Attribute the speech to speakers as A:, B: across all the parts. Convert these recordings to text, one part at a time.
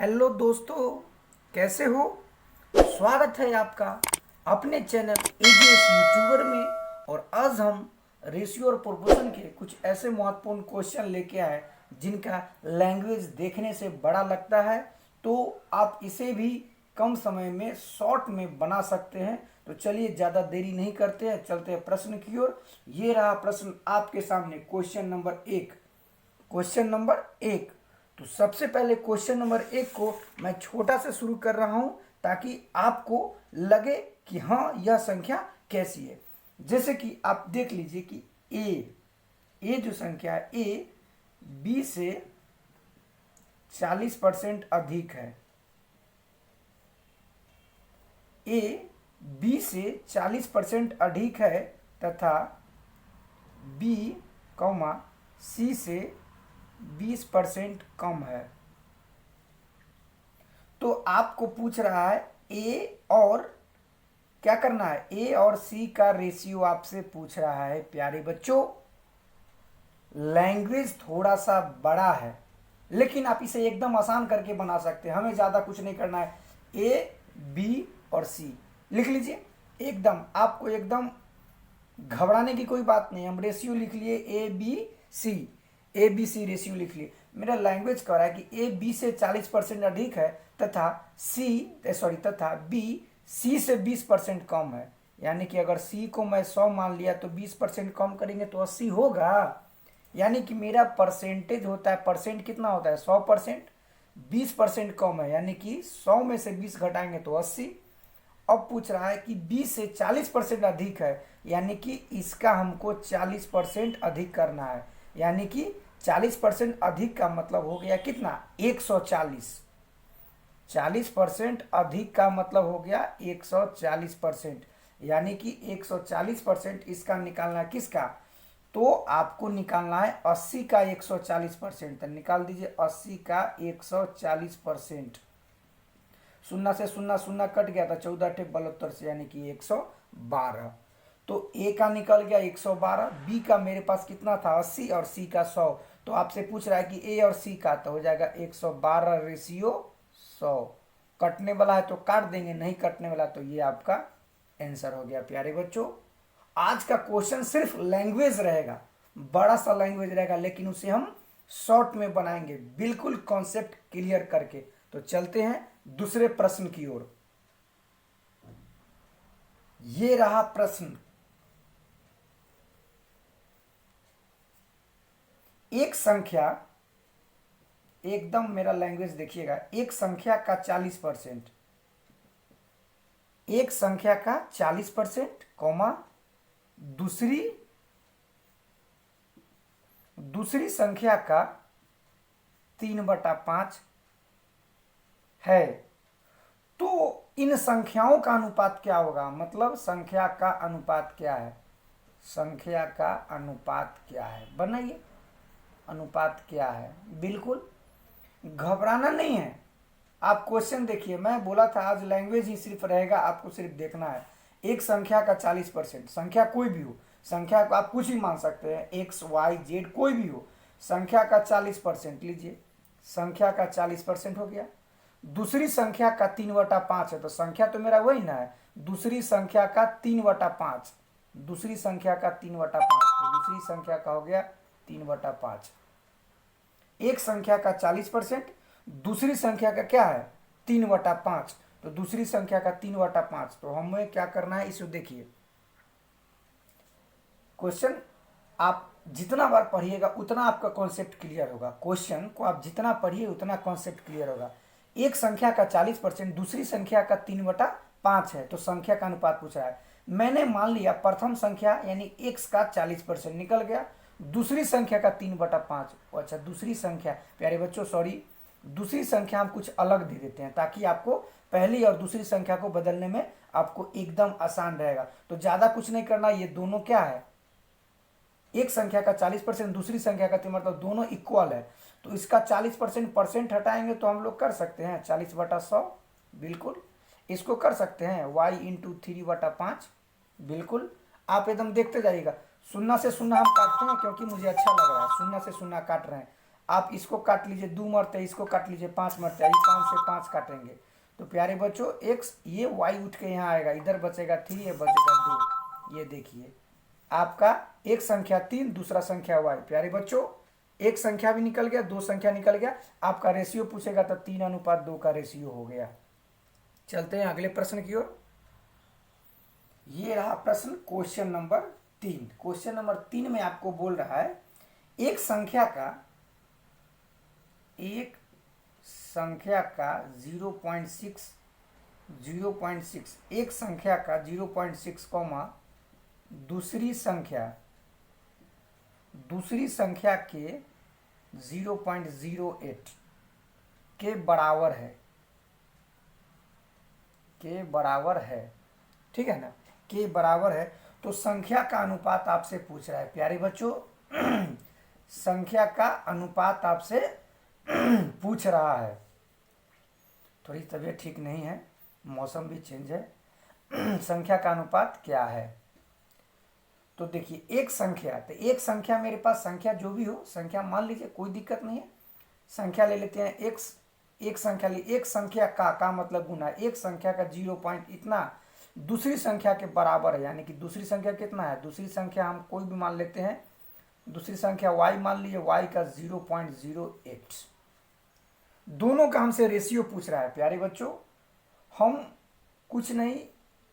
A: Hello दोस्तों, कैसे हो। स्वागत है आपका अपने चैनल एजीएस यूट्यूबर में। और आज हम रेशियो और प्रोपोर्शन के कुछ ऐसे महत्वपूर्ण क्वेश्चन लेके आए जिनका लैंग्वेज देखने से बड़ा लगता है, तो आप इसे भी कम समय में शॉर्ट में बना सकते हैं। तो चलिए ज़्यादा देरी नहीं करते हैं, चलते हैं प्रश्न की ओर। ये रहा प्रश्न आपके सामने, क्वेश्चन नंबर 1। तो सबसे पहले क्वेश्चन नंबर 1 को मैं छोटा से शुरू कर रहा हूं ताकि आपको लगे कि हाँ यह संख्या कैसी है। जैसे कि आप देख लीजिए कि ए जो संख्या है ए बी से 40% अधिक है। ए बी से 40% अधिक है तथा बी कॉमा सी से 20% कम है। तो आपको पूछ रहा है ए और क्या करना है, ए और सी का रेशियो आपसे पूछ रहा है। प्यारे बच्चों, लैंग्वेज थोड़ा सा बड़ा है लेकिन आप इसे एकदम आसान करके बना सकते हैं। हमें ज़्यादा कुछ नहीं करना है। ए बी और सी लिख लीजिए। एकदम आपको एकदम घबराने की कोई बात नहीं। हम रेशियो लिख लिए ए बी सी रेशियो लिख लिए। मेरा लैंग्वेज कह रहा है कि ए बी से 40% अधिक है तथा तथा बी सी से 20% कम है। यानी कि अगर सी को मैं 100 मान लिया तो 20% कम करेंगे तो 80 होगा। यानी कि मेरा परसेंटेज होता है, परसेंट कितना होता है 100%, 20% कम है यानी कि 100 में से 20 घटाएंगे तो 80। अब पूछ रहा है कि 20 से 40% अधिक है यानी कि इसका हमको 40% अधिक करना है। यानी कि 40% अधिक का मतलब हो गया कितना 140। 40% अधिक का मतलब हो गया 140%। यानी कि 140% इसका निकालना किसका, तो आपको निकालना है 80 का 140%। तो निकाल दीजिए 80 का 140%। शून्य से शून्य शून्य कट गया था, 14×72 से यानी कि 112। तो ए का निकल गया 112, बी का मेरे पास कितना था 80 और सी का 100। तो आपसे पूछ रहा है कि ए और सी का, तो हो जाएगा 112 रेशियो 100। कटने वाला है तो काट देंगे, नहीं कटने वाला तो ये आपका आंसर हो गया। प्यारे बच्चों, आज का क्वेश्चन सिर्फ लैंग्वेज रहेगा, बड़ा सा लैंग्वेज रहेगा लेकिन उसे हम शॉर्ट में बनाएंगे, बिल्कुल कॉन्सेप्ट क्लियर करके। तो चलते हैं दूसरे प्रश्न की ओर। ये रहा प्रश्न। एक संख्या, एकदम मेरा लैंग्वेज देखिएगा, एक संख्या का 40%, एक संख्या का 40% कॉमा दूसरी संख्या का 3/5 है। तो इन संख्याओं का अनुपात क्या होगा, मतलब संख्या का अनुपात क्या है, संख्या का अनुपात क्या है, बनाइए अनुपात क्या है। बिल्कुल घबराना नहीं है। आप क्वेश्चन देखिए, मैं बोला था आज लैंग्वेज ही सिर्फ रहेगा, आपको सिर्फ देखना है। एक संख्या का 40%, संख्या कोई भी हो, संख्या को आप कुछ भी मान सकते हैं, एक्स वाई जेड कोई भी हो, संख्या का 40% लीजिए, संख्या का 40% हो गया। दूसरी संख्या का 3/5 है, तो संख्या तो मेरा वही ना है, दूसरी संख्या का 3/5, दूसरी संख्या का 3/5, तो दूसरी संख्या का हो गया 3/5। एक संख्या का 40%, दूसरी संख्या का क्या है 3/5, तो दूसरी संख्या का 3/5। तो हमें क्या करना है, इसे देखिए क्वेश्चन आप जितना बार पढ़िएगा उतना आपका कॉन्सेप्ट क्लियर होगा। क्वेश्चन को आप जितना पढ़िए उतना कॉन्सेप्ट क्लियर होगा। एक संख्या का 40%, दूसरी संख्या का 3/5 है, तो संख्या का अनुपात पूछ रहा है। मैंने मान लिया प्रथम संख्या यानी x का 40% निकल गया, दूसरी संख्या का 3/5। अच्छा दूसरी संख्या, प्यारे बच्चों सॉरी, दूसरी संख्या हम कुछ अलग दे देते हैं ताकि आपको पहली और दूसरी संख्या को बदलने में आपको एकदम आसान रहेगा। तो ज़्यादा कुछ नहीं करना, ये दोनों क्या है, एक संख्या का 40%, दूसरी संख्या का 3, मतलब दोनों इक्वल है। तो इसका 40% परसेंट हटाएंगे तो हम लोग कर सकते हैं 40/100, बिल्कुल इसको कर सकते हैं y × 3/5। बिल्कुल आप एकदम देखते जाइएगा, शून्य से शून्य हम काटते हैं क्योंकि मुझे अच्छा लग रहा है, शून्य से शून्य काट रहे हैं। आप इसको काट लीजिए 2 मरते, इसको काट लीजिए 5 मरते, 5 से 5 काटेंगे तो प्यारे बच्चों x, ये y उठ के यहाँ आएगा, इधर बचेगा 3, ये बचेगा 2। ये देखिए आपका एक संख्या 3, दूसरा संख्या y। प्यारे बच्चों एक संख्या भी निकल गया, 2 संख्या निकल गया, आपका रेशियो पूछेगा तो 3:2 का रेशियो हो गया। चलते हैं अगले प्रश्न की ओर। ये रहा प्रश्न क्वेश्चन नंबर 3। क्वेश्चन नंबर 3 में आपको बोल रहा है एक संख्या का 0.6 एक संख्या का 0.6 कॉमा दूसरी संख्या के 0.08 के बराबर है, ठीक है ना, के बराबर है। तो संख्या का अनुपात आपसे पूछ रहा है प्यारे बच्चों संख्या का अनुपात आपसे पूछ रहा है। थोड़ी तबीयत ठीक नहीं है, मौसम भी चेंज है। संख्या का अनुपात क्या है? तो देखिए एक संख्या मेरे पास, संख्या जो भी हो, संख्या मान लीजिए, कोई दिक्कत नहीं है। संख्या ले लेते हैं x, एक संख्या ले, एक संख्या का मतलब गुना, एक संख्या का 0 पॉइंट इतना दूसरी संख्या के बराबर है, यानी कि दूसरी संख्या कितना है, दूसरी संख्या हम कोई भी मान लेते हैं, दूसरी संख्या y मान लीजिए, y का 0.08। दोनों का हमसे रेशियो पूछ रहा है प्यारे बच्चों। हम कुछ नहीं,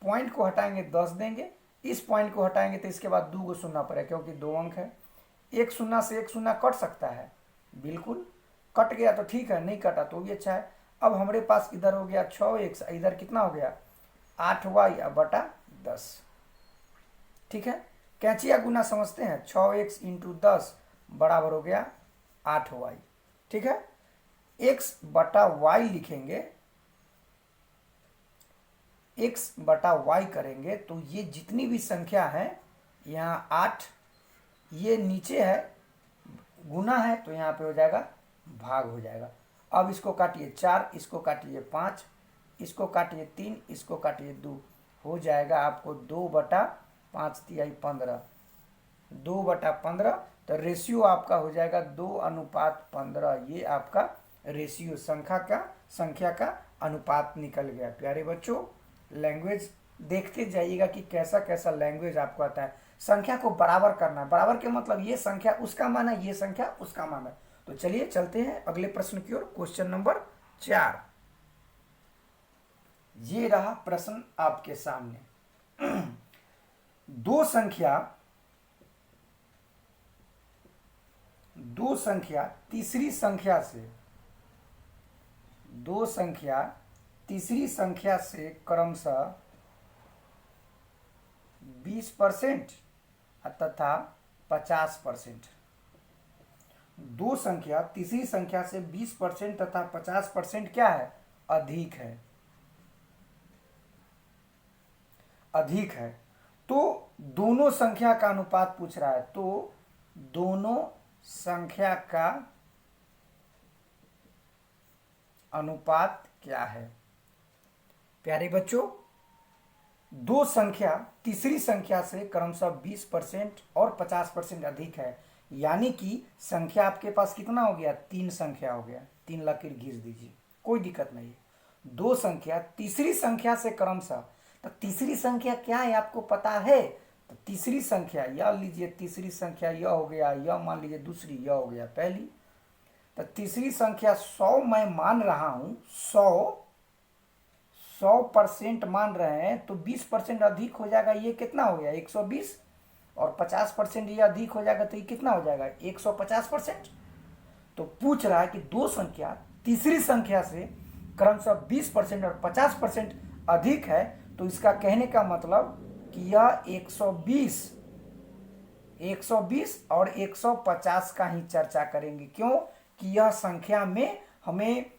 A: पॉइंट को हटाएंगे 10 देंगे, इस पॉइंट को हटाएंगे तो इसके बाद 2 को शून्य पड़ेगा, क्योंकि 2 अंक है। एक शून्य से एक शून्य कट सकता है, बिल्कुल कट गया तो ठीक है, नहीं कटा तो भी अच्छा है। अब हमारे पास इधर हो गया 6x, इधर कितना हो गया 8y बटा 10, ठीक है। कैंचिया गुना समझते हैं, 6x इंटू 10 बराबर हो गया 8y, ठीक है। x बटा y लिखेंगे, x बटा y करेंगे तो ये जितनी भी संख्या है, यहाँ 8, ये नीचे है, गुना है तो यहाँ पे हो जाएगा भाग हो जाएगा। अब इसको काटिए 4, इसको काटिए 5, इसको काटिए 3, इसको काटिए 2, हो जाएगा आपको 2/5 तिहाई 15, 2/15। तो रेशियो आपका हो जाएगा 2:15। ये आपका रेशियो संख्या का अनुपात निकल गया। प्यारे बच्चों लैंग्वेज देखते जाइएगा कि कैसा कैसा लैंग्वेज आपको आता है। संख्या को बराबर करना, बराबर के मतलब ये संख्या उसका मान है, ये संख्या उसका मान है। तो चलिए चलते हैं अगले प्रश्न की ओर, क्वेश्चन नंबर 4। ये रहा प्रश्न आपके सामने। दो संख्या तीसरी संख्या से क्रमशः 20% तथा 50%। दो संख्या तीसरी संख्या से 20% तथा 50% क्या है, अधिक है। तो दोनों संख्या का अनुपात पूछ रहा है, तो दोनों संख्या का अनुपात क्या है। प्यारे बच्चों दो संख्या तीसरी संख्या से क्रमशः 20% और 50% अधिक है, यानी कि संख्या आपके पास कितना हो गया, 3 संख्या हो गया। 3 लकीर घिस दीजिए, कोई दिक्कत नहीं है। दो संख्या तीसरी संख्या से क्रमशः, तो तीसरी संख्या क्या है आपको पता है, तो तीसरी संख्या यह लीजिए, तीसरी संख्या यह हो गया, यह मान लीजिए दूसरी, यह हो गया पहली। तो तीसरी संख्या 100 मैं मान रहा हूं, 100% मान रहे हैं, तो 20% अधिक हो जाएगा, ये कितना हो गया 120, और 50% ये अधिक हो जाएगा तो ये कितना हो जाएगा 150%। तो पूछ रहा है कि दो संख्या तीसरी संख्या से क्रमशः 20% और 50% अधिक है, तो इसका कहने का मतलब कि यह 120 और 150 का ही चर्चा करेंगे। क्यों कि यह संख्या में हमें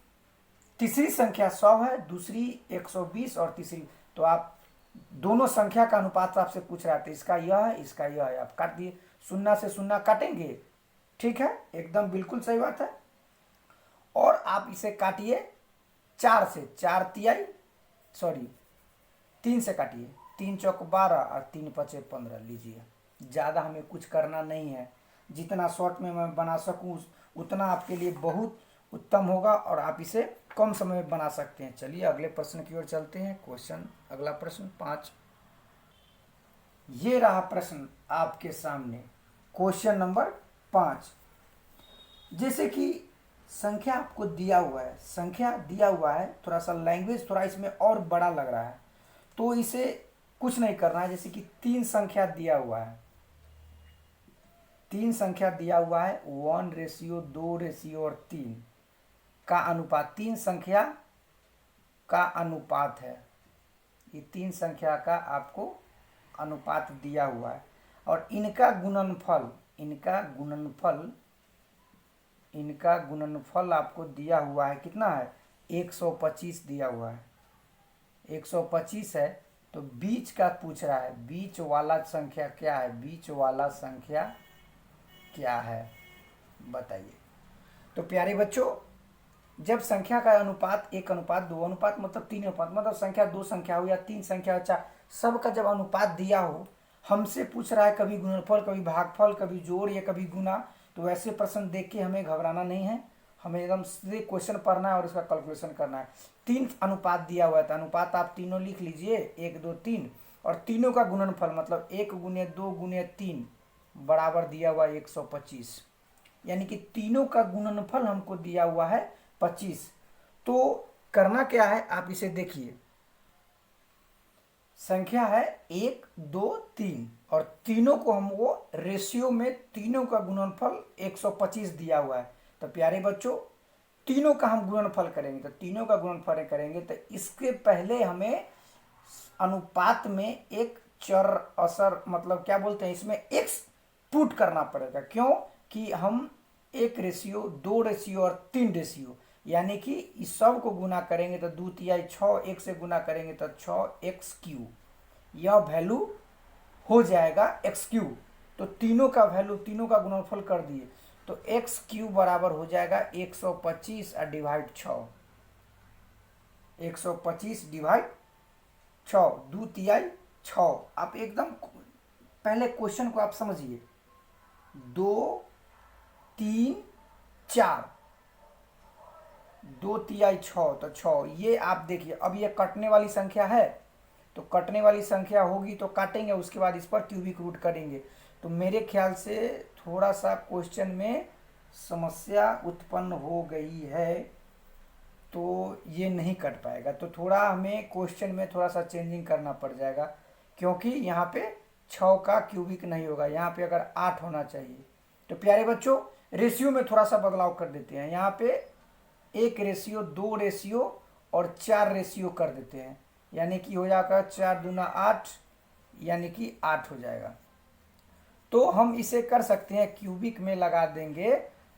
A: तीसरी संख्या 100 है, दूसरी 120 और तीसरी, तो आप दोनों संख्या का अनुपात आपसे पूछ रहा था, इसका यह है, इसका यह है, आप काट दिए, 0 से 0 काटेंगे, ठीक है, एकदम बिल्कुल सही बात है। और आप इसे काटिए 4 से, 3 से काटिए, 3 चौक 12 और 3 पचे 15 लीजिए। ज़्यादा हमें कुछ करना नहीं है, जितना शॉर्ट में मैं बना सकूँ उतना आपके लिए बहुत उत्तम होगा और आप इसे कम समय में बना सकते हैं। चलिए अगले प्रश्न की ओर चलते हैं। क्वेश्चन अगला प्रश्न 5, ये रहा प्रश्न आपके सामने। क्वेश्चन नंबर 5, जैसे कि संख्या आपको दिया हुआ है, संख्या दिया हुआ है, थोड़ा सा लैंग्वेज थोड़ा इसमें और बड़ा लग रहा है, तो इसे कुछ नहीं करना है। जैसे कि 3 संख्या दिया हुआ है, 3 संख्या दिया हुआ है, 1:2 और 3 का अनुपात, 3 संख्या का अनुपात है। ये 3 संख्या का आपको अनुपात दिया हुआ है और इनका गुणनफल, इनका गुणनफल आपको दिया हुआ है। कितना है? 125 दिया हुआ है, 125 है। तो बीच का पूछ रहा है, बीच वाला संख्या क्या है? बीच वाला संख्या क्या है बताइए। तो प्यारे बच्चों, जब संख्या का अनुपात 1:2 अनुपात मतलब 3 अनुपात मतलब संख्या 2 संख्या हो या 3 संख्या हो, चाहे सबका जब अनुपात दिया हो, हमसे पूछ रहा है कभी गुणनफल, कभी भागफल, कभी जोड़ या कभी गुना, तो वैसे प्रश्न देख के हमें घबराना नहीं है, हमें एकदम सीधे क्वेश्चन पढ़ना है और इसका कैलकुलेशन करना है। 3 अनुपात दिया हुआ है, अनुपात आप तीनों लिख लीजिए, 1 2 3, और तीनों का गुणनफल मतलब 1 × 2 × 3 बराबर दिया हुआ है 125, यानी कि तीनों का गुणनफल हमको दिया हुआ है 25। तो करना क्या है, आप इसे देखिए, संख्या है 1 2 3 और तीनों को हमको रेशियो में तीनों का गुणनफल 125 दिया हुआ है। तो प्यारे बच्चों, तीनों का हम गुणनफल करेंगे, तो तीनों का गुणनफल करेंगे तो इसके पहले हमें अनुपात में एक चर असर मतलब क्या बोलते हैं, इसमें एक्स पुट करना पड़ेगा। क्यों कि हम 1 रेशियो 2 रेशियो और 3 रेशियो, यानी कि इस सब को गुना करेंगे तो 2 तिहाई 6, 1 से गुना करेंगे तो 6x3, यह वैल्यू हो जाएगा x3। तो तीनों का वैल्यू, तीनों का गुणनफल कर दिए तो x3 बराबर हो जाएगा 125 डिवाइड 6, 125 डिवाइड 6, 2 तिहाई 6। आप एकदम पहले क्वेश्चन को आप समझिए, 2 3 4, 2 तिहाई 6 तो 6, ये आप देखिए। अब ये कटने वाली संख्या है, तो कटने वाली संख्या होगी तो काटेंगे, उसके बाद इस पर क्यूबिक रूट करेंगे। तो मेरे ख्याल से थोड़ा सा क्वेश्चन में समस्या उत्पन्न हो गई है, तो ये नहीं कट पाएगा। तो थोड़ा हमें क्वेश्चन में थोड़ा सा चेंजिंग करना पड़ जाएगा, क्योंकि यहाँ पे 6 का क्यूबिक नहीं होगा, यहाँ पे अगर 8 होना चाहिए। तो प्यारे बच्चों, रेशियो में थोड़ा सा बदलाव कर देते हैं, यहाँ पे 1 रेशियो 2 रेशियो और 4 रेशियो कर देते हैं, यानी कि हो जाएगा 4 दूना 8, यानी कि 8 हो जाएगा। तो हम इसे कर सकते हैं, क्यूबिक में लगा देंगे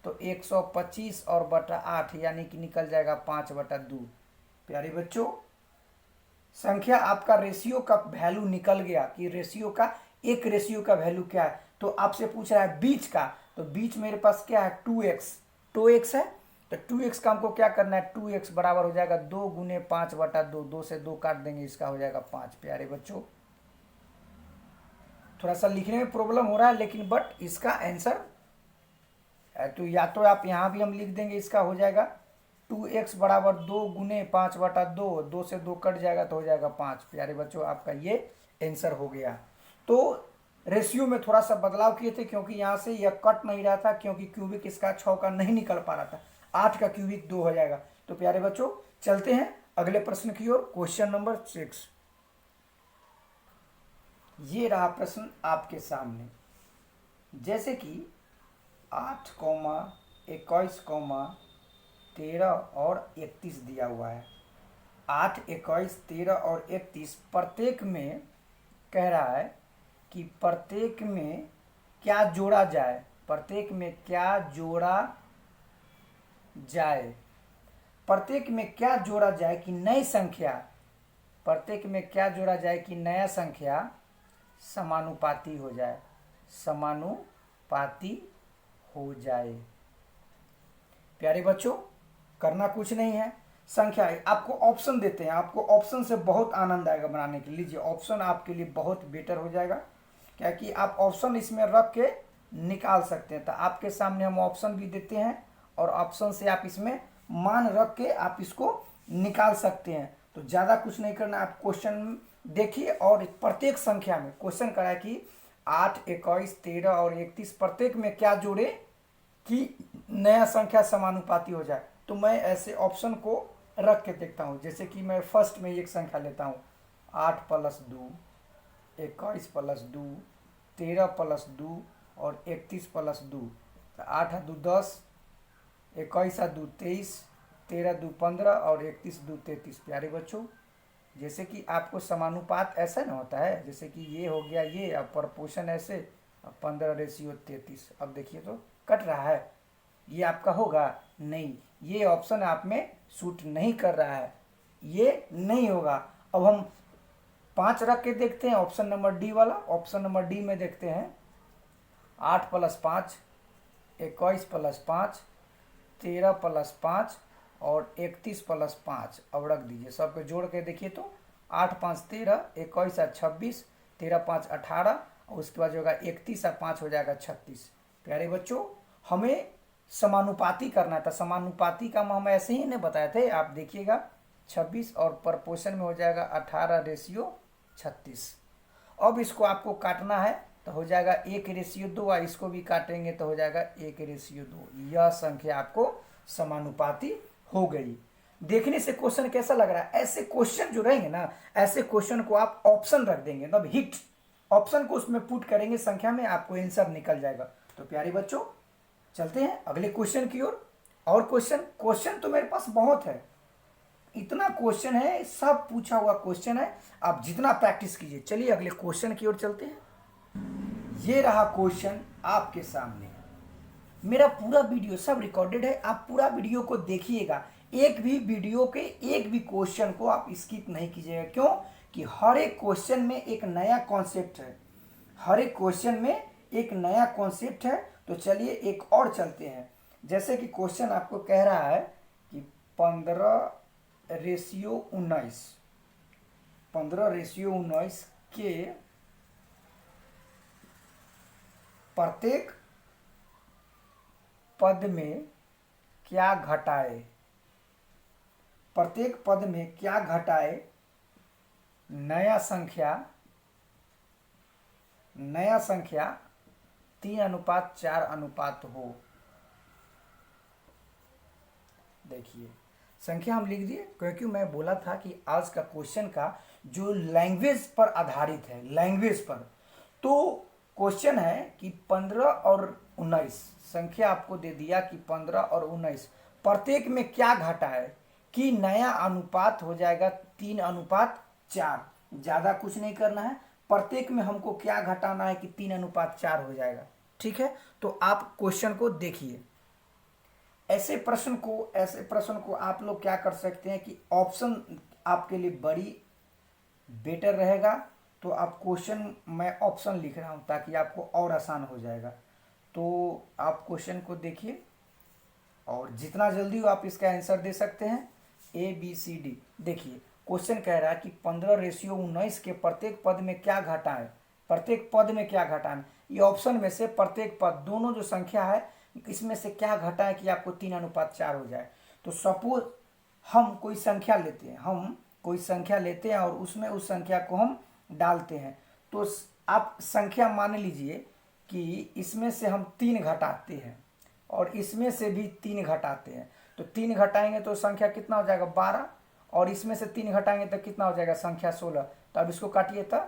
A: तो 125 और बटा 8, यानी कि निकल जाएगा 5/2। प्यारे बच्चों, संख्या आपका रेशियो का वैल्यू निकल गया कि रेशियो का, एक रेशियो का वैल्यू क्या है। तो आपसे पूछ रहा है बीच का, तो बीच मेरे पास क्या है, 2x है। तो 2x का हमको क्या करना है, 2x बराबर हो जाएगा 2 × 5/2, 2 से 2 काट देंगे, इसका हो जाएगा 5। प्यारे बच्चों, थोड़ा सा लिखने में प्रॉब्लम हो रहा है, लेकिन बट इसका आंसर तो या तो आप यहाँ भी हम लिख देंगे, इसका हो जाएगा 2x बराबर 2 × 5/2, 2 से 2 कट जाएगा तो हो जाएगा 5। प्यारे बच्चों, आपका ये आंसर हो गया। तो रेशियो में थोड़ा सा बदलाव किए थे, क्योंकि यहाँ से यह कट नहीं रहा था, क्योंकि क्यूबिक इसका 6 का नहीं निकल पा रहा था, 8 का क्यूबिक 2 हो जाएगा। तो प्यारे बच्चों, चलते हैं अगले प्रश्न की ओर। क्वेश्चन नंबर 6, ये रहा प्रश्न आपके सामने। जैसे कि 8, 21, 13 और 31 दिया हुआ है। 8, 21, 13 और 31 प्रत्येक में कह रहा है कि प्रत्येक में क्या जोड़ा जाए, प्रत्येक में क्या जोड़ा जाए, प्रत्येक में क्या जोड़ा जाए कि नई संख्या, प्रत्येक में क्या जोड़ा जाए कि नया संख्या समानुपाती हो जाए, समानुपाती हो जाए। प्यारे बच्चों, करना कुछ नहीं है, संख्या आपको ऑप्शन देते हैं, आपको ऑप्शन से बहुत आनंद आएगा बनाने के लिए। लीजिए, ऑप्शन आपके लिए बहुत बेटर हो जाएगा, क्या कि आप ऑप्शन इसमें रख के निकाल सकते हैं। तो आपके सामने हम ऑप्शन भी देते हैं और ऑप्शन से आप इसमें मान रख के आप इसको निकाल सकते हैं। तो ज़्यादा कुछ नहीं करना, आप क्वेश्चन देखिए और प्रत्येक संख्या में क्वेश्चन करा कि 8, 21, 13 और 31 प्रत्येक में क्या जोड़े कि नया संख्या समानुपाती हो जाए। तो मैं ऐसे ऑप्शन को रख के देखता हूँ। जैसे कि मैं फर्स्ट में एक संख्या लेता हूँ, 8 + 2, 21 + 2, 13 + 2 और 31 + 2। 8 × 2 10, 21 × 2 23, 13 × 2 15 और 31 × 2 33। प्यारे बच्चों, जैसे कि आपको समानुपात ऐसा ना होता है, जैसे कि ये हो गया ये, अब प्रपोर्शन ऐसे, अब 15:33। अब देखिए तो कट रहा है, ये आपका होगा नहीं, ये ऑप्शन आप में सूट नहीं कर रहा है, ये नहीं होगा। अब हम 5 रख के देखते हैं, ऑप्शन नंबर डी वाला। ऑप्शन नंबर डी में देखते हैं 8 + 5, 21 + 5, 13 + 5 और 31 + 5। अब रख दीजिए, सबको जोड़ के देखिए तो 8 × 5 13, 21 × 26, 13 × 5 18 और उसके बाद जो होगा 31 × 5 हो जाएगा 36। प्यारे बच्चों, हमें समानुपाती करना था, समानुपाती का हम ऐसे ही नहीं बताए थे, आप देखिएगा 26 और प्रपोर्शन में हो जाएगा 18:36। अब इसको आपको काटना है तो हो जाएगा 1:2 और इसको भी काटेंगे तो हो जाएगा 1:2। यह संख्या आपको समानुपाती हो गई। देखने से क्वेश्चन कैसा लग रहा है? ऐसे क्वेश्चन जो रहेंगे ना, ऐसे क्वेश्चन को आप ऑप्शन रख देंगे, मतलब हिट ऑप्शन को उसमें पुट करेंगे संख्या में, आपको आंसर निकल जाएगा। तो प्यारे बच्चों, चलते हैं अगले क्वेश्चन की ओर। और क्वेश्चन तो मेरे पास बहुत है, इतना क्वेश्चन है, सब पूछा हुआ क्वेश्चन है, आप जितना प्रैक्टिस कीजिए। चलिए अगले क्वेश्चन की ओर चलते हैं। ये रहा क्वेश्चन आपके सामने। मेरा पूरा वीडियो सब रिकॉर्डेड है, आप पूरा वीडियो को देखिएगा, एक भी वीडियो के एक भी क्वेश्चन को आप स्किप नहीं कीजिएगा। क्यों? कि हर एक क्वेश्चन में एक नया कॉन्सेप्ट है, हर एक क्वेश्चन में एक नया कॉन्सेप्ट है। तो चलिए एक और चलते हैं। जैसे कि क्वेश्चन आपको कह रहा है कि 15:19, 15:19 के प्रत्येक पद में क्या घटाए, प्रत्येक पद में क्या घटाए नया संख्या 3:4 हो। देखिए संख्या हम लिख दिए, क्योंकि मैं बोला था कि आज का क्वेश्चन का जो लैंग्वेज पर आधारित है, लैंग्वेज पर, तो क्वेश्चन है कि 15 और 19 संख्या आपको दे दिया कि 15 और 19 प्रत्येक में क्या घटा है कि नया अनुपात हो जाएगा 3:4। ज़्यादा कुछ नहीं करना है, प्रत्येक में हमको क्या घटाना है कि 3:4 हो जाएगा। ठीक है, तो आप क्वेश्चन को देखिए। ऐसे प्रश्न को आप लोग क्या कर सकते हैं कि ऑप्शन आपके लिए बड़ी बेटर रहेगा। तो आप क्वेश्चन, मैं ऑप्शन लिख रहा हूं ताकि आपको और आसान हो जाएगा। तो आप क्वेश्चन को देखिए और जितना जल्दी हो आप इसका आंसर दे सकते हैं। ABCD। देखिए क्वेश्चन कह रहा है कि 15:19 के प्रत्येक पद में क्या घटा है, प्रत्येक पद में क्या घटा है। ये ऑप्शन में से प्रत्येक पद, दोनों जो संख्या है इसमें से क्या घटा है कि आपको 3:4 हो जाए। तो सपोज हम कोई संख्या लेते हैं और उसमें उस संख्या को हम डालते हैं। तो आप संख्या मान लीजिए कि इसमें से हम 3 घटाते हैं और इसमें से भी 3 घटाते हैं। तो 3 घटाएंगे तो संख्या कितना हो जाएगा 12, और इसमें से 3 घटाएंगे तो कितना हो जाएगा संख्या 16। तो अब इसको काटिए तो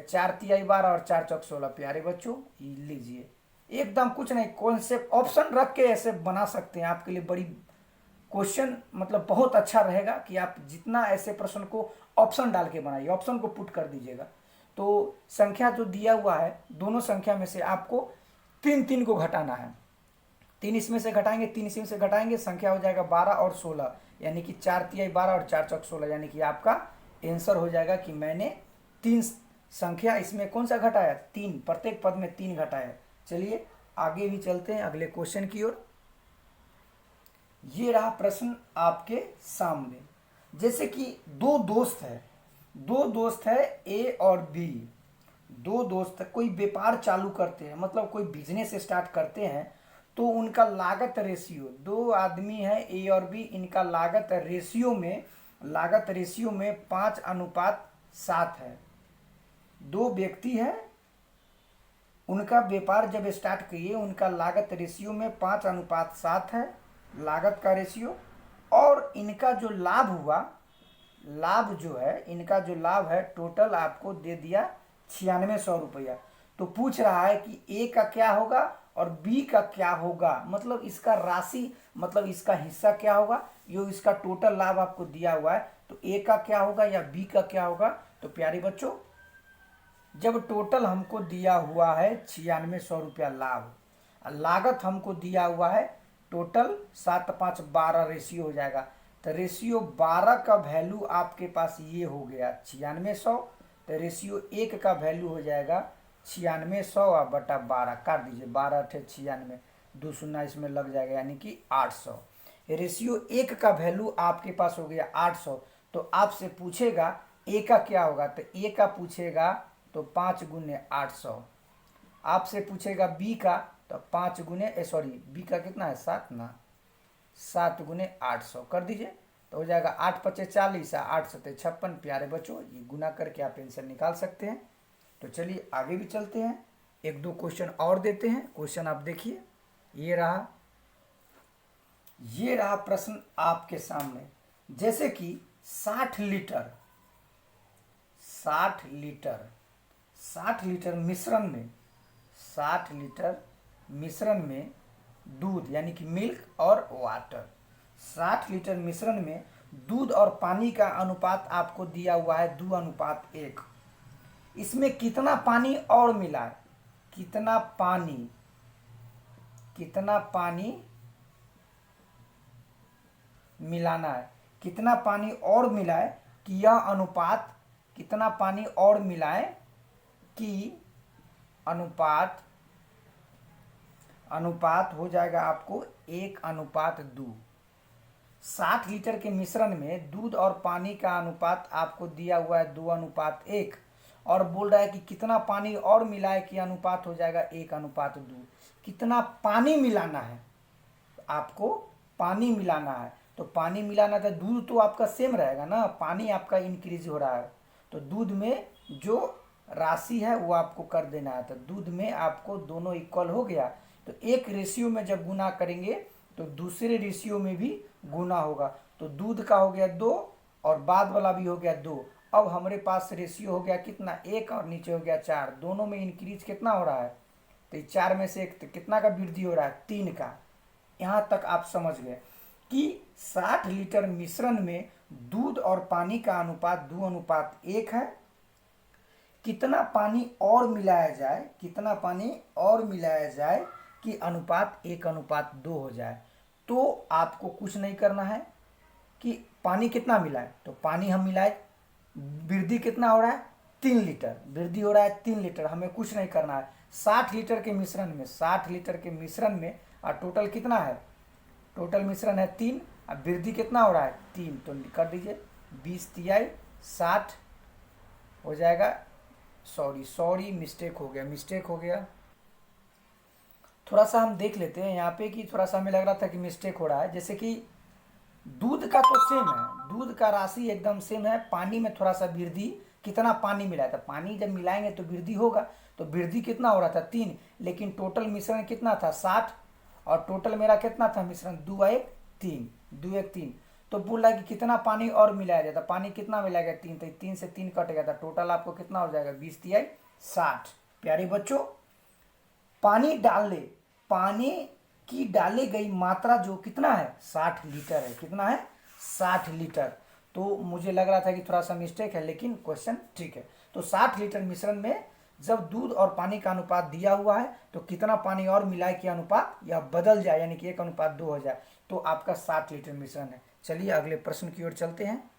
A: 4 तिहाई 12 और 4 चौक 16। प्यारे बच्चों लीजिए, एकदम कुछ नहीं, कॉन्सेप्ट ऑप्शन रख के ऐसे बना सकते हैं। आपके लिए बड़ी क्वेश्चन मतलब बहुत अच्छा रहेगा कि आप जितना ऐसे प्रश्न को ऑप्शन डाल के बनाइए, ऑप्शन को पुट कर दीजिएगा। तो संख्या जो दिया हुआ है, दोनों संख्या में से आपको 3 को घटाना है। 3 इसमें से घटाएंगे, 3 इसमें से घटाएंगे, संख्या हो जाएगा 12 और 16, यानी कि 4 तिहाई 12 और 4 चौक 16, यानी कि आपका आंसर हो जाएगा कि मैंने 3 संख्या इसमें कौन सा घटाया, 3, प्रत्येक पद में 3 घटाया। चलिए आगे भी चलते हैं अगले क्वेश्चन की ओर। ये रहा प्रश्न आपके सामने। जैसे कि दो दोस्त है A और B, दो दोस्त कोई व्यापार चालू करते हैं, मतलब कोई बिजनेस स्टार्ट करते हैं। तो उनका लागत रेशियो, दो आदमी है ए और बी, इनका लागत रेशियो में 5:7 है। दो व्यक्ति है, उनका व्यापार जब स्टार्ट किए, उनका लागत रेशियो में 5:7 है लागत का रेशियो, और इनका जो लाभ हुआ, लाभ जो है, इनका जो लाभ है टोटल आपको दे दिया 9600 रुपया। तो पूछ रहा है कि ए का क्या होगा और बी का क्या होगा, मतलब इसका राशि, मतलब इसका हिस्सा क्या होगा, यो इसका टोटल लाभ आपको दिया हुआ है, तो ए का क्या होगा या बी का क्या होगा। तो प्यारे बच्चों, जब टोटल हमको दिया हुआ है 9600 रुपया लाभ, लागत हमको दिया हुआ है टोटल 7:5 रेशियो हो जाएगा, तो रेशियो 12 का वैल्यू आपके पास ये हो गया 9600, तो रेशियो 1 का वैल्यू हो जाएगा 9600 बटा 12, काट दीजिए, 12 × 96, 2 शून्य इसमें लग जाएगा, यानी कि 800। रेशियो 1 का वैल्यू आपके पास हो गया 800। तो आपसे पूछेगा ए का क्या होगा, तो ए का पूछेगा तो 5 × 800। आपसे पूछेगा बी का, तो 5 × सॉरी बी का कितना है 7 ना, 7 × 800 कर दीजिए, तो हो जाएगा 8 × 5 = 40, 8 × 7 = 56। प्यारे बच्चों, ये गुना करके आप आंसर निकाल सकते हैं। तो चलिए आगे भी चलते हैं, एक दो क्वेश्चन और देते हैं। क्वेश्चन आप देखिए, ये रहा प्रश्न आपके सामने। जैसे कि 60 लीटर 60 लीटर मिश्रण में, 60 लीटर मिश्रण में दूध यानी कि मिल्क और वाटर, 60 लीटर मिश्रण में दूध और पानी का अनुपात आपको दिया हुआ है 2:1। इसमें कितना पानी और मिला है, कितना पानी मिलाना है, कितना पानी और मिलाए कि यह अनुपात, कितना पानी और मिलाए कि अनुपात हो जाएगा आपको 1:2। 60 लीटर के मिश्रण में दूध और पानी का अनुपात आपको दिया हुआ है 2:1, और बोल रहा है कि कितना पानी और मिलाए कि अनुपात हो जाएगा 1:2। कितना पानी मिलाना है, आपको पानी मिलाना है, तो पानी मिलाना था, दूध तो आपका सेम रहेगा ना, पानी आपका इंक्रीज हो रहा है, तो दूध में जो राशि है वो आपको कर देना है। तो दूध में आपको दोनों इक्वल हो गया, तो एक रेशियो में जब गुना करेंगे तो दूसरे रेशियो में भी गुना होगा। तो दूध का हो गया 2 और बाद वाला भी हो गया 2। अब हमारे पास रेशियो हो गया कितना, 1 और नीचे हो गया 4, दोनों में इंक्रीज कितना हो रहा है, तो 4 में से 1 कितना का वृद्धि हो रहा है, 3 का। यहाँ तक आप समझ गए कि 60 लीटर मिश्रण में दूध और पानी का अनुपात 2:1 है। कितना पानी और मिलाया जाए, कितना पानी और मिलाया जाए कि अनुपात 1:2 हो जाए। तो आपको कुछ नहीं करना है कि पानी कितना मिलाए, तो पानी हम मिलाए, वृद्धि कितना हो रहा है 3 लीटर, वृद्धि हो रहा है 3 लीटर, हमें कुछ नहीं करना है। 60 लीटर के मिश्रण में, 60 लीटर के मिश्रण में और टोटल कितना है, टोटल मिश्रण है 3, अब वृद्धि कितना हो रहा है 3, तो कर दीजिए 20 × 60 हो जाएगा, सॉरी मिस्टेक हो गया। थोड़ा सा हम देख लेते हैं यहाँ पे कि थोड़ा सा हमें लग रहा था कि मिस्टेक हो रहा है। जैसे कि दूध का तो सेम है, दूध का राशि एकदम सेम है, पानी में थोड़ा सा वृद्धि, कितना पानी मिलाया था, पानी जब मिलाएंगे तो वृद्धि होगा, तो वृद्धि कितना हो रहा था 3, लेकिन टोटल मिश्रण कितना था 60, और टोटल मेरा कितना था मिश्रण 2:1 तो बोल रहा है कि कितना पानी और मिलाया जाता, पानी कितना मिलाया गया 3, तो 3 से 3 कट गया था, टोटल आपको कितना हो जाएगा 20 × 60। प्यारे बच्चों, पानी की डाली गई मात्रा जो कितना है 60 लीटर है, कितना है 60 लीटर। तो मुझे लग रहा था कि थोड़ा सा मिस्टेक है, लेकिन क्वेश्चन ठीक है। तो 60 लीटर मिश्रण में जब दूध और पानी का अनुपात दिया हुआ है, तो कितना पानी और मिलाए कि अनुपात यह बदल जाए, यानी कि 1:2 हो जाए, तो आपका 60 लीटर मिश्रण है। चलिए अगले प्रश्न की ओर चलते हैं।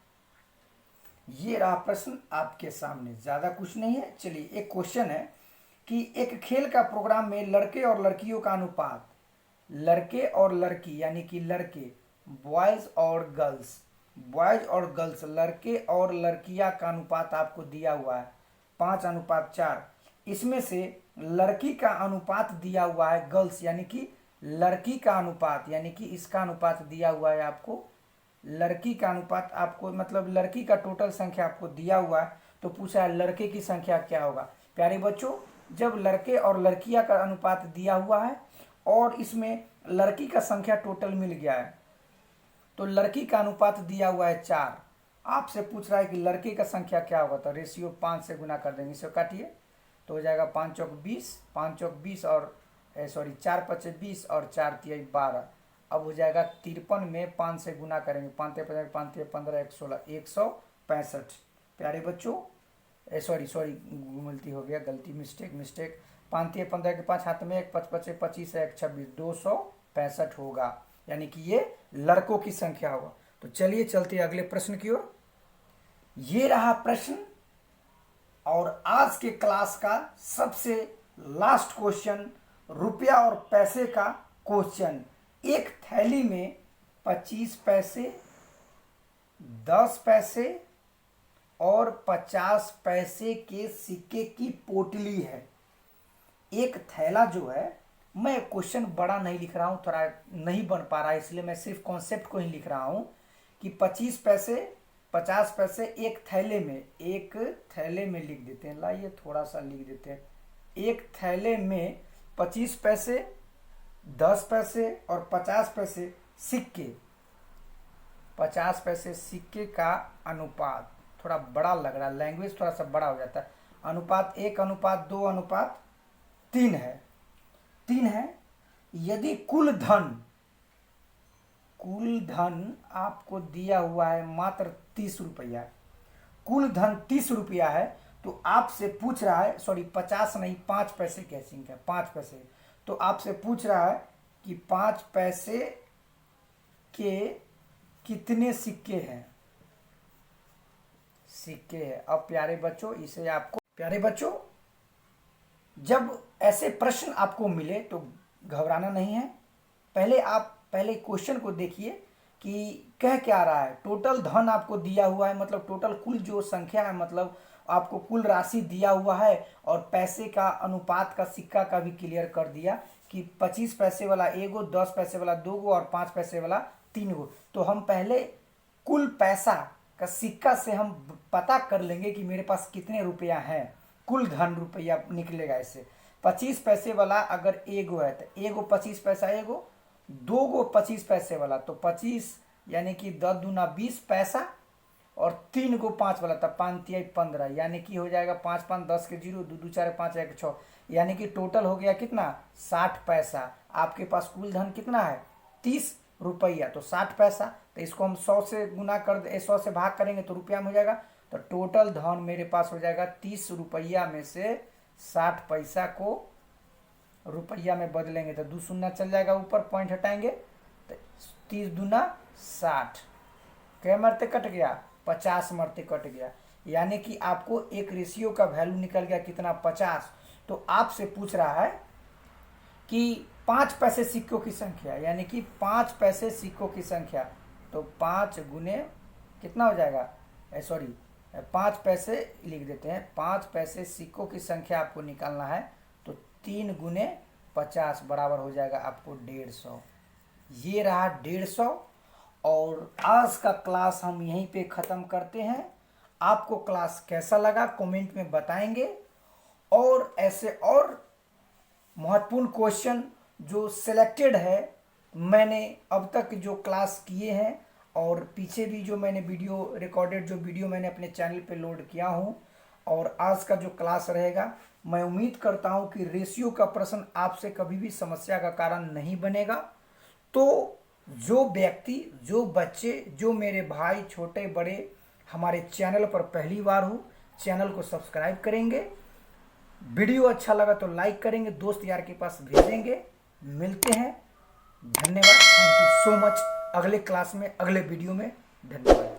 A: ये रहा प्रश्न आपके सामने, ज्यादा कुछ नहीं है। चलिए, एक क्वेश्चन है कि एक खेल का प्रोग्राम में लड़के और लड़कियों का अनुपात, लड़के और लड़की यानी कि लड़के बॉयज और गर्ल्स, लड़के और लड़कियां का अनुपात आपको दिया हुआ है 5:4। इसमें से लड़की का अनुपात दिया हुआ है गर्ल्स यानी कि लड़की का अनुपात यानी कि इसका अनुपात दिया हुआ है आपको, लड़की का अनुपात आपको मतलब लड़की का टोटल संख्या आपको दिया हुआ है, तो पूछा है लड़के की संख्या क्या होगा। प्यारे बच्चों, जब लड़के और लड़कियां का अनुपात दिया हुआ है और इसमें लड़की का संख्या टोटल मिल गया है, तो लड़की का अनुपात दिया हुआ है 4, आपसे पूछ रहा है कि लड़के का संख्या क्या होगा, तो रेशियो 5 से गुना कर देंगे, इसे काटिए तो हो जाएगा 5 चौक 20, 5 चौक 20 और 4 पचे 20 और 4 तिहाई 12। अब हो जाएगा 53 में 5 से गुना करेंगे, 5 तिहाई 5 तिहाई 15 1 16 165। प्यारे बच्चों गलती हो गया, गलती मिस्टेक 5 तिहाई 15 के 5 हाथ में 1 5 पचे 25 1 26 265 होगा, यानी कि ये लड़कों की संख्या होगा। तो चलिए चलते अगले प्रश्न की ओर। ये रहा प्रश्न और आज के क्लास का सबसे लास्ट क्वेश्चन, रुपया और पैसे का क्वेश्चन। एक थैली में 25 पैसे, 10 पैसे और 50 पैसे के सिक्के की पोटली है। एक थैला जो है, मैं क्वेश्चन बड़ा नहीं लिख रहा हूं, थोड़ा नहीं बन पा रहा है, इसलिए मैं सिर्फ कॉन्सेप्ट को ही लिख रहा हूं कि 25 पैसे 50 पैसे एक थैले में लिख देते हैं। लाइए थोड़ा सा लिख देते हैं। एक थैले में 25 पैसे, 10 पैसे और 50 पैसे सिक्के, 50 पैसे सिक्के का अनुपात थोड़ा बड़ा लग रहा है, लैंग्वेज थोड़ा सा बड़ा हो जाता है। अनुपात 1 अनुपात 2 अनुपात 3 है। यदि कुल धन आपको दिया हुआ है मात्र 30 रुपया, कुल धन 30 रुपया है, तो आपसे पूछ रहा है 50 नहीं 5 पैसे कैसे क्या 5 पैसे, तो आपसे पूछ रहा है कि 5 पैसे के कितने सिक्के हैं। अब प्यारे बच्चों, इसे आपको प्यारे बच्चों, जब ऐसे प्रश्न आपको मिले तो घबराना नहीं है। पहले क्वेश्चन को देखिए कि कह क्या रहा है। टोटल धन आपको दिया हुआ है, मतलब टोटल कुल जो संख्या है, मतलब आपको कुल राशि दिया हुआ है, और पैसे का अनुपात का सिक्का का भी क्लियर कर दिया कि 25 पैसे वाला 1 गो, 10 पैसे वाला 2 गो और 5 पैसे वाला 3 गो। तो हम पहले कुल पैसा का सिक्का से हम पता कर लेंगे कि मेरे पास कितने रुपया हैं, कुल धन रुपया निकलेगा। इससे 25 पैसे वाला अगर 1 गो है तो 1 गो 25 पैसा 1 गो, 2 गो 25 पैसे वाला तो 25 यानी कि 10 दूना 20 पैसा, और 3 गो 5 वाला तब 5 तिहाई 15 यानी कि हो जाएगा 5 5 10 के 0, 2 2 4 5 1 6, यानी कि टोटल हो गया कितना 60 पैसा। आपके पास कुल धन कितना है 30 रुपया, तो 60 पैसा। तो इसको हम 100 से गुना कर 100 से भाग करेंगे तो रुपया में हो जाएगा। तो टोटल धन मेरे पास हो जाएगा 30 रुपया में से 60 पैसा को रुपया में बदलेंगे तो 2 शून्य चल जाएगा, ऊपर पॉइंट हटाएंगे तो 30 दूना 60, क्या मरते कट गया 50 मरते कट गया, यानी कि आपको एक रेशियो का वैल्यू निकल गया कितना 50। तो आपसे पूछ रहा है कि 5 पैसे सिक्कों की संख्या, यानी कि 5 पैसे सिक्कों की संख्या, तो 5 गुने कितना हो जाएगा 5 पैसे लिख देते हैं। 5 पैसे सिक्कों की संख्या आपको निकालना है, तो 3 गुने 50 बराबर हो जाएगा आपको 150। ये रहा 150। और आज का क्लास हम यहीं पे ख़त्म करते हैं। आपको क्लास कैसा लगा कमेंट में बताएंगे, और ऐसे और महत्वपूर्ण क्वेश्चन जो सिलेक्टेड है, मैंने अब तक जो क्लास किए हैं और पीछे भी जो मैंने वीडियो रिकॉर्डेड जो वीडियो मैंने अपने चैनल पे लोड किया हूँ, और आज का जो क्लास रहेगा, मैं उम्मीद करता हूँ कि रेशियो का प्रश्न आपसे कभी भी समस्या का कारण नहीं बनेगा। तो जो व्यक्ति, जो बच्चे, जो मेरे भाई छोटे बड़े हमारे चैनल पर पहली बार हो, चैनल को सब्सक्राइब करेंगे, वीडियो अच्छा लगा तो लाइक करेंगे, दोस्त यार के पास भेजेंगे। मिलते हैं, धन्यवाद, थैंक यू सो मच। अगले क्लास में, अगले वीडियो में, धन्यवाद।